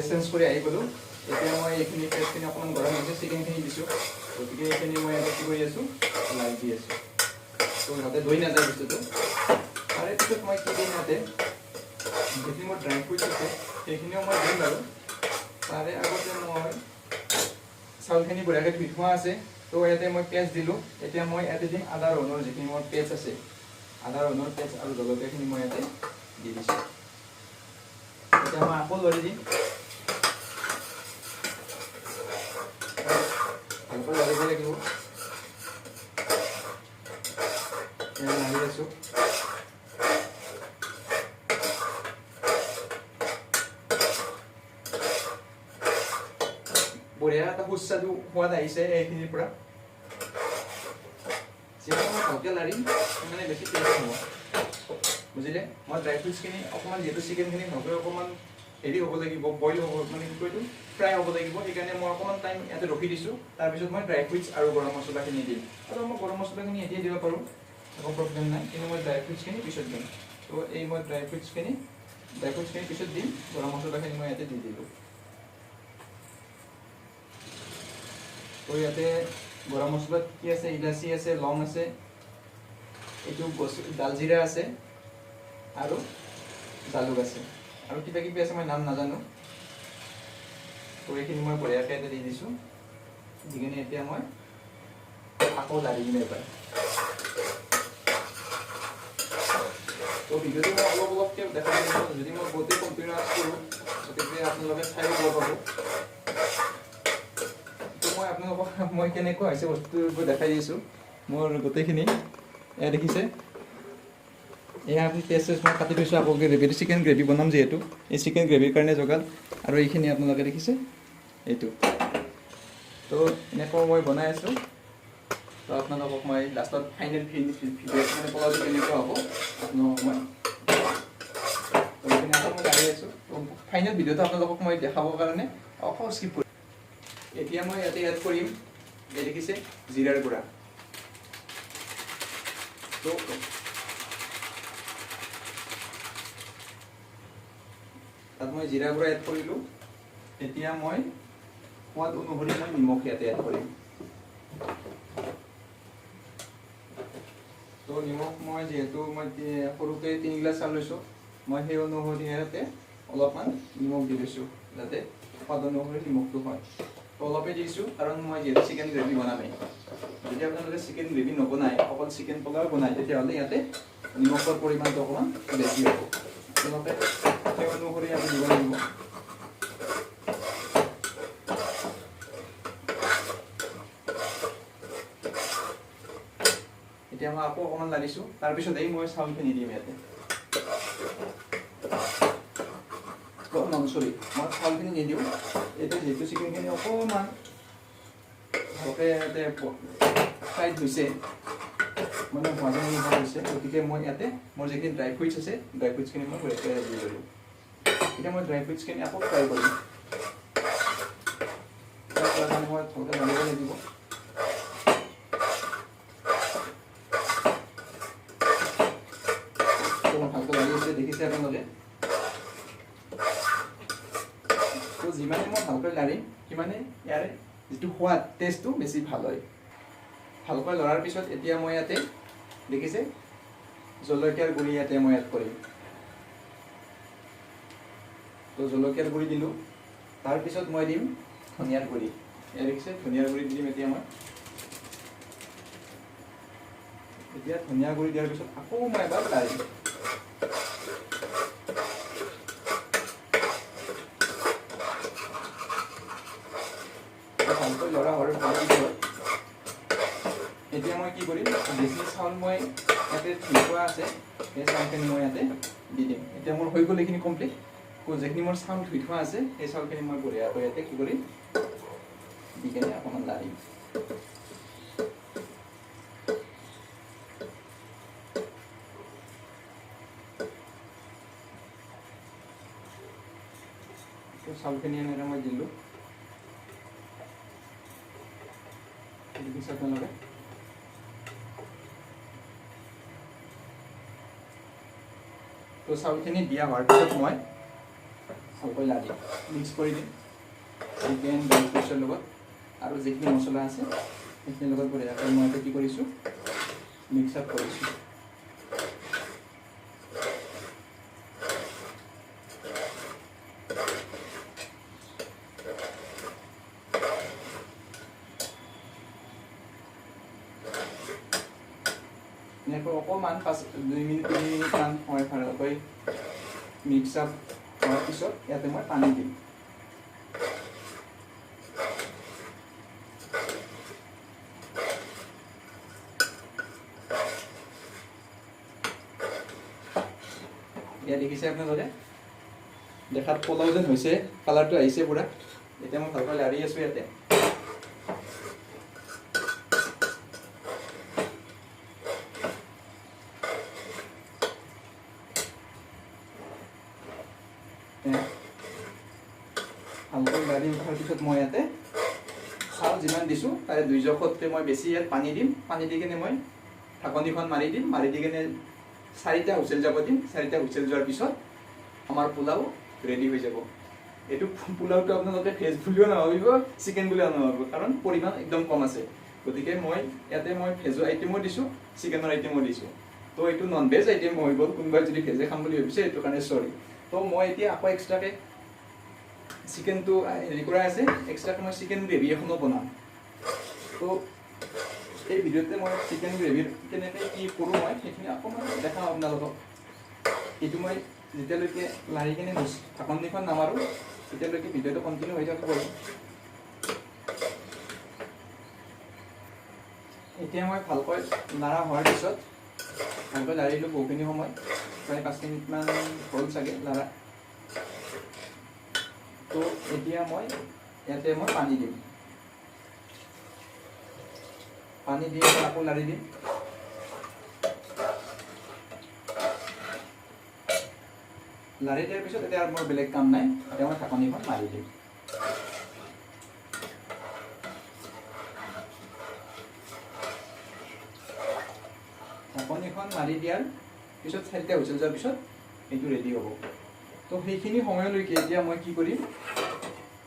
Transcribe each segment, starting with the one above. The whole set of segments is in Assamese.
চেঞ্জ কৰি আহি গ'লোঁ। এতিয়া মই এইখিনি পেষ্টখিনি অকণমান গৰম হৈছে, চিকেনখিনি দিছোঁ। গতিকে এইখিনি মই ইয়াতে কি কৰি আছোঁ, লাৰি দি আছোঁ। তো যাতে দৈ নাযায় বস্তুটো। তাৰে পিছত মই কি দিম ইয়াতে, যিখিনি মোৰ ড্ৰাই ফ্ৰুটছ আছে সেইখিনিও মই দিম বাৰু। তাৰে আগতে মই চাউলখিনি বঢ়িয়াকৈ ধুই থোৱা আছে, তো ইয়াতে মই পেষ্ট দিলোঁ। এতিয়া মই ইয়াতে দিম আদা ৰহুনৰ যিখিনি মোৰ পেষ্ট আছে, আদা ৰহুনৰ পেষ্ট আৰু জলকীয়াখিনি মই ইয়াতে দি দিছোঁ। এতিয়া মই আকৌ লৰাই দিম, ভালকৈ লৰাব লাগিব। লাৰি আছোঁ। বঢ়িয়া এটা সুস্বাদু সোৱাদ আহিছে এইখিনিৰ পৰা। যিমান মই ভালকৈ লাৰিম সিমানে বেছি টেষ্ট হ'ব, বুজিলে? মই ড্ৰাই ফ্ৰুটছখিনি অকণমান, যিহেতু চিকেনখিনি ভালকৈ অকণমান হেৰি হ'ব লাগিব, বইল হ'ব, মানে কি কয় এইটো, ফ্ৰাই হ'ব লাগিব। সেইকাৰণে মই অকণমান টাইম ইয়াতে ৰখি দিছোঁ। তাৰপিছত মই ড্ৰাই ফ্ৰুটছ আৰু গৰম মছলাখিনি দিম। আৰু মই গৰম মছলাখিনি এতিয়াই দিব পাৰোঁ, একো প্ৰব্লেম নাই, কিন্তু মই ড্ৰাই ফ্ৰুটছখিনি পিছত দিম। তো এই মই ড্ৰাই ফ্ৰুটছখিনি পিছত দিম, গৰম মছলাখিনি মই ইয়াতে দি দিলোঁ। তো ইয়াতে গৰম মছলাত কি আছে, ইলাচি আছে, লং আছে, এইটো ডালজিৰা আছে আৰু জালুক আছে, আৰু কিবা কিবি আছে, মই নাম নাজানো। তো এইখিনি মই বঢ়িয়াকৈ ইয়াতে দি দিছোঁ। দি কিনে এতিয়া মই আকৌ লাৰি দিম এবাৰ। তো ভিডিঅ'টো মই অলপ অলপকৈ দেখাই দিছোঁ, যদি মই গোটেই কণ্টিনিউৱাছ কৰোঁ গতিকে আপোনালোকে চাইও গম পাব। তো মই আপোনালোকক মই কেনেকুৱা হৈছে বস্তুবোৰ দেখাই দিছোঁ, মোৰ গোটেইখিনি। এয়া দেখিছে, এয়া আপুনি পেষ্ট মই কাটি থৈছোঁ। আকৌ গ্ৰেভিটো চিকেন গ্ৰেভি বনাম যিহেতু, এই চিকেন গ্ৰেভিৰ কাৰণে যোগাৰ। আৰু এইখিনি আপোনালোকে দেখিছে এইটো। তো এনেকৈ মই বনাই আছোঁ। তো আপোনালোকক মই লাষ্টত ফাইনেল ভিডিঅ'ত মানে পোলাওটো কেনেকুৱা হ'ব আপোনালোকক মই এইখিনি আকৌ মই লাৰি আছোঁ। তো ফাইনেল ভিডিঅ'টো আপোনালোকক মই দেখাবৰ কাৰণে অকল স্কিপ কৰিম। এতিয়া মই ইয়াতে এড কৰিম, এই দেখিছে জিৰাৰ গুড়া। তো তাত মই জিৰা গুড়া এড কৰিলোঁ। এতিয়া মই সোৱাদ অনুসৰি মই নিমখ ইয়াতে এড কৰিম। তো নিমখ মই যিহেতু মই সৰুকৈ 3 গিলাচ চাউল লৈছোঁ, মই সেই অনুসৰি ইয়াতে অলপমান নিমখ দি লৈছোঁ, যাতে সোৱাদ অনুসৰি নিমখটো হয়। তো অলপেই দিছোঁ, কাৰণ মই যিহেতু চিকেন গ্ৰেভি বনামেই। যদি আপোনালোকে চিকেন গ্ৰেভি নবনায়, অকল চিকেন পোলাও বনায়, তেতিয়াহ'লে ইয়াতে নিমখৰ পৰিমাণটো অকণমান বেছি হ'ব। আপোনালোকে সেই অনুসৰি আমি দিব লাগিব। এতিয়া মই আকৌ অকণমান লাৰিছোঁ, তাৰপিছতেই মই চাউলখিনি দিম ইয়াতে। চৰি, মই চাউলখিনি নিদিওঁ। এতিয়া যিহেতু চিকেনখিনি অকণমান ভালকৈ ইয়াতে ফ্ৰাইড হৈছে, মানে ভাজা হৈছে, গতিকে মই ইয়াতে মোৰ যিখিনি ড্ৰাই ফ্ৰুটছ আছে, ড্ৰাই ফ্ৰুটছখিনি মই বঢ়িয়াকৈ দি দিলোঁ। এতিয়া মই ড্ৰাই ফ্ৰুটছখিনি আকৌ ফ্ৰাই কৰিম। ফ্ৰাই কৰাৰ কাৰণে মই ভালকৈ লাৰিব লাগিব। ভালকৈ লাগি আছে, দেখিছে আপোনালোকে। তো যিমানে মই ভালকৈ লাৰিম, সিমানে ইয়াৰে যিটো সোৱাদ, টেষ্টটো বেছি ভাল হয়। ভালকৈ লৰাৰ পিছত এতিয়া মই ইয়াতে দেখিছে জলকীয়াৰ গুড়ি ইয়াতে মই এড কৰিম। তো জলকীয়াৰ গুড়ি দিলোঁ, তাৰপিছত মই দিম ধনিয়াৰ গুড়ি। এয়া দেখিছে ধনিয়াৰ গুড়ি দিম এতিয়া মই। এতিয়া ধনিয়া গুড়ি দিয়াৰ পিছত আকৌ মই এবাৰ লাৰিম। ভালকৈ লৰা হোৱাৰ পিছত এতিয়া মই কি কৰিম, যিখিনি চাউল মই ইয়াতে ধুই থোৱা আছে, সেই চাউলখিনি মই ইয়াতে দি দিম। এতিয়া মোৰ হৈ গ'ল এইখিনি কমপ্লিট। যিখিনি মোৰ চাউল ধুই থোৱা আছে, সেই চাউলখিনি মই বঢ়িয়াকৈ ইয়াতে কি কৰিম, দি কিনে অকণমান লাৰিম। চাউলখিনি এনেকৈ মই দিলোঁ। দেখিছে আপোনালোকে। তো চাউলখিনি দিয়া হোৱাৰ পিছত মই ভালকৈ লাৰি মিক্স কৰি দিম চিকেন ড্ৰাই ফ্ৰুটছৰ লগত আৰু যিখিনি মছলা আছে সেইখিনিৰ লগত বঢ়িয়াকৈ মই কি কৰিছোঁ মিক্স আপ কৰিছোঁ। এনেকৈ অকণমান 2 মিনিট 3 মিনিটমান মই ভালকৈ মিক্স আপ কৰাৰ পিছত ইয়াতে মই পানী দিম। ইয়াত দেখিছে আপোনালোকে দেখাত পোলাও যেন হৈছে, কালাৰটো আহিছে পুৰা। এতিয়া মই ভালকৈ লাৰি আছোঁ ইয়াতে। ভালকৈ লাৰি উঠাৰ পিছত মই ইয়াতে চাউল যিমান দিছোঁ তাৰে 2 জোখতকৈ মই বেছি ইয়াত পানী দিম। পানী দি কিনে মই ঢাকনিখন মাৰি দিম। মাৰি দি কিনে 4টা হুইচেল যাব দিম। 4টা হুইচেল যোৱাৰ পিছত আমাৰ পোলাও ৰেডি হৈ যাব। এইটো পোলাওটো আপোনালোকে ভেজ বুলিও নাভাবিব, চিকেন বুলিও নাভাবিব, কাৰণ পৰিমাণ একদম কম আছে। গতিকে মই ইয়াতে ভেজৰ আইটেমো দিছোঁ, চিকেনৰ আইটেমো দিছোঁ। তো এইটো নন ভেজ আইটেম হৈ গ'ল। কোনোবাই যদি ভেজে খাম বুলি ভাবিছে এইটো কাৰণে চৰি। তো মই এতিয়া আকৌ এক্সট্ৰাকৈ চিকেনটো হেৰি কৰা আছে, এক্সট্ৰাকৈ মই চিকেন গ্ৰেভি এখনো বনাম। তো এই ভিডিঅ'তে মই চিকেন গ্ৰেভিৰ কেনেকৈ কি কৰোঁ মই সেইখিনি অকণমান দেখাম আপোনালোকক। এইটো মই যেতিয়ালৈকে লাৰি কিনে ঢাকনিখন নামাৰোঁ তেতিয়ালৈকে ভিডিঅ'টো কণ্টিনিউ হৈ থাকিব। এতিয়া মই ভালকৈ লাৰা হোৱাৰ পিছত ভালকৈ লাৰিলোঁ বহুখিনি সময়, প্ৰায় 5 মিনিটমান হ'ল চাগে লাৰা। তো এতিয়া ইয়াতে মই পানী দিম। পানী দি আকৌ লাৰি দিম। লাৰি দিয়াৰ পিছত এতিয়া আৰু মোৰ বেলেগ কাম নাই। এতিয়া মই ঢাকনিখন মাৰি দিম। ঢাকনিখন মাৰি দিয়াৰ পিছত 4টা হুইচেল যোৱাৰ পিছত এইটো ৰেডি হ'ব। তো সেইখিনি সময়লৈকে এতিয়া মই কি কৰিম,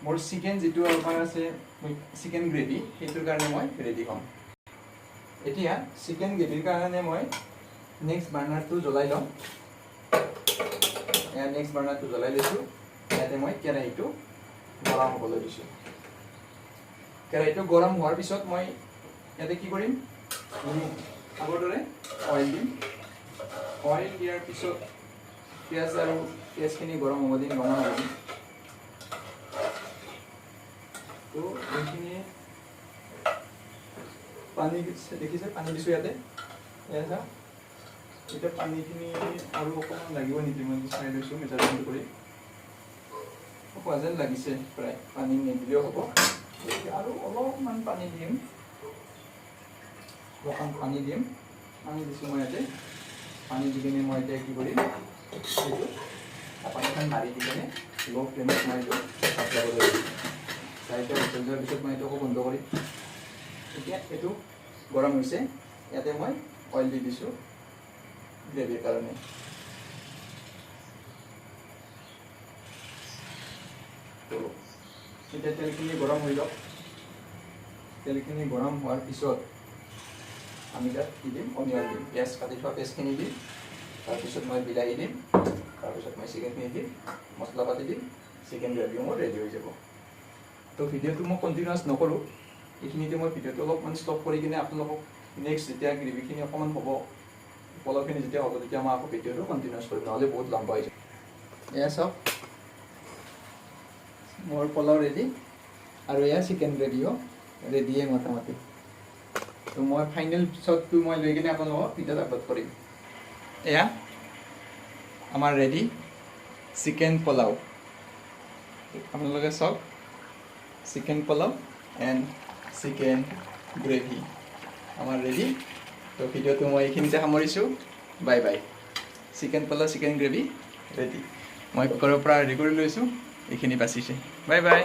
মোৰ চিকেন যিটো আমাৰ আছে চিকেন গ্ৰেভি, সেইটোৰ কাৰণে মই ৰেডি হ'ম। এতিয়া চিকেন গ্ৰেভিৰ কাৰণে মই নেক্সট বাৰ্ণাৰটো জ্বলাই ল'ম। নেক্সট বাৰ্ণাৰটো জ্বলাই লৈছোঁ। ইয়াতে মই কেৰাহীটো গৰম হ'বলৈ দিছোঁ। কেৰাহীটো গৰম হোৱাৰ পিছত মই ইয়াতে কি কৰিম, আগৰ দৰে অইল দিম। অইল দিয়াৰ পিছত পিঁয়াজখিনি গৰম হ'ব দিম, ৰঙা হ'ব দিম। তো এইখিনি পানী দেখিছে, পানী দিছোঁ ইয়াতে। এতিয়া পানীখিনি আৰু অকণমান লাগিব নেকি মই চাই লৈছোঁ মেজাৰমেণ্ট কৰি। হোৱা যেন লাগিছে প্ৰায়, পানী নিদিলেও হ'ব। আৰু অলপমান পানী দিম, পানী দিছোঁ মই ইয়াতে। পানী দি কিনে মই এতিয়া কি কৰিম, এইটো পানীখন মাৰি দি কিনে ল' ফ্লেমত মই এইটো যাবলৈ দিম। 4টা হুইচেল যোৱাৰ পিছত মই এইটো আকৌ বন্ধ কৰিম। এতিয়া এইটো গৰম হৈছে, ইয়াতে মই অইল দি দিছোঁ গ্ৰেভিৰ কাৰণে। তো এতিয়া তেলখিনি গৰম হৈ লওক। তেলখিনি গৰম হোৱাৰ পিছত আমি তাত কি দিম, অনিয়ন দিম। পিঁয়াজ কাটি থোৱা পেষ্টখিনি দিম। তাৰপিছত মই বিলাহী দিম। তাৰপিছত মই চিকেনখিনি দিম, মছলা পাতি দিম। চিকেন গ্ৰেভিও মোৰ ৰেডি হৈ যাব। তো ভিডিঅ'টো মই কণ্টিনিউৱাছ নকৰোঁ। এইখিনিতে মই ভিডিঅ'টো অলপমান ষ্টপ কৰি কিনে আপোনালোকক নেক্সট যেতিয়া গ্ৰেভিখিনি অকণমান হ'ব, পোলাওখিনি যেতিয়া হ'ব, তেতিয়া মই আকৌ ভিডিঅ'টো কণ্টিনিউৱাছ কৰিম, নহ'লে বহুত লম্বা হৈ যাব। এয়া চাওক মোৰ পোলাও ৰেডি, আৰু এয়া চিকেন গ্ৰেভিও ৰেডিয়ে মোটামুটি। তো মই ফাইনেল শ্বটটো মই লৈ কিনে আপোনালোকক ভিডিঅ'ত আপলোড কৰিম। এয়া আমাৰ ৰেডি চিকেন পোলাও। আপোনালোকে চাওক, chicken pulao and chicken gravy আমাৰ ৰেডি। তো ভিডিঅ'টো মই এইখিনিতে সামৰিছোঁ। Bye bye. Chicken pulao chicken gravy ready. মই কুকাৰৰ পৰা ৰেডি কৰি লৈছোঁ, এইখিনি বাচিছে। Bye bye.